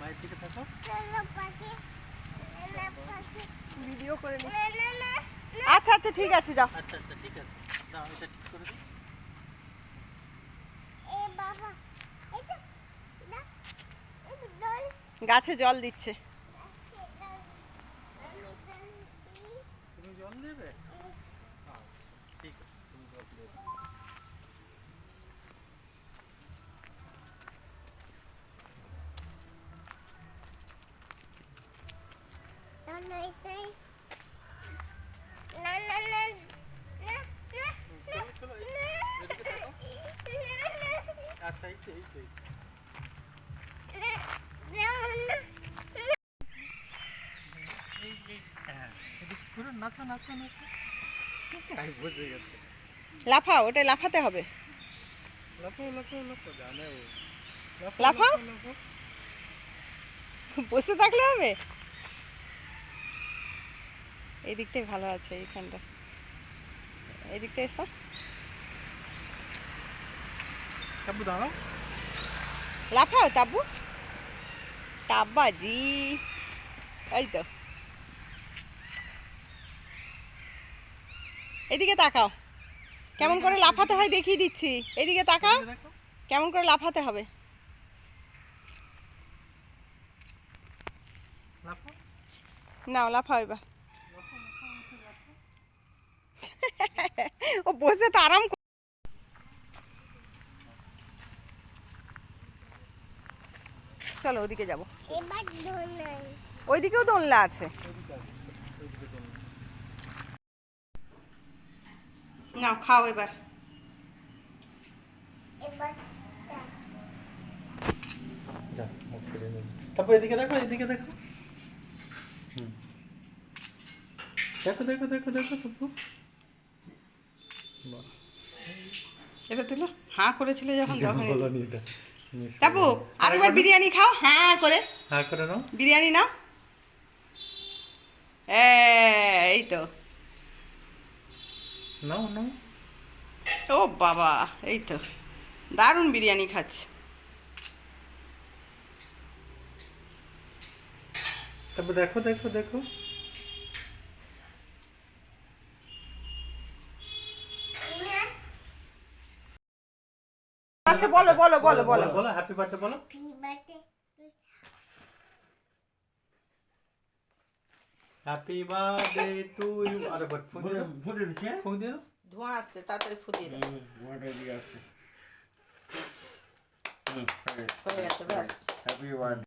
মায়ের দিকে থাকো। ভিডিও করে নি। আচ্ছা আচ্ছা ঠিক আছে যাও। আচ্ছা আচ্ছা ঠিক আছে, দাও এটা ঠিক করে দিই। গাছে জল দিচ্ছে। তুমি জল দেবে? ঠিক আছে, তুমি জল দেবে। আচ্ছা এই তো এই তো এই তো। হ্যাঁ এদিকে ঘুরো, নাচো নাচো নাচো। আমি বুঝে গেছে। লাফাও, ওটাই লাফাতে হবে। লাফাও লাফাও লাফাও, জানে ও। লাফাও। বসে থাকলে হবে। এই দিকটাই ভালো আছে, এইখানটা। এই দিকটা এসো। তাবু দাঁড়াও। লাফাও তাবু। টাব্বাজি। এই তো। এদিকে তাকাও। কেমন করে লাফাতে হয় দেখিয়ে দিচ্ছি। এদিকে তাকাও। দেখো কেমন করে লাফাতে হবে। লাফাও নাও লাফাও এবার। লাফাও লাফাও উঠে লাফাও। ও বসে তো আরাম চলো ওদিকে যাবো। ওইদিকেও দোলনা আছে। নাও খাও এবার। যা মুখ করে নিন। তারপর এদিকে দেখো, এদিকে দেখো। দেখো দেখো দেখো দেখো তারপর। বাহ, এটা তুলো। হাঁ করেছিল যখন যখন বলনি এটা। তাবু আরেকবার বিরিয়ানি খাও হ্যাঁ করে। হ্যাঁ করে নাও। বিরিয়ানি নাও। এই তো। নাও নাও। ও বাবা, এই তো দারুণ বিরিয়ানি খাচ্ছে। তারপর দেখো দেখো দেখো। আচ্ছা বলো বলো বলো বলো। বলো হ্যাপি বার্থডে বলো। Happy birthday to you. আরে বাট ফোন দিয়ে দিচ্ছে, ফোন দিয়ে দাও। ধোঁয়া আসছে, তাড়াতাড়ি ফুটিয়ে দাও। ধোঁয়াটা এদিকে আসছে। হয়ে গেছে ব্যাস। Happy birthday.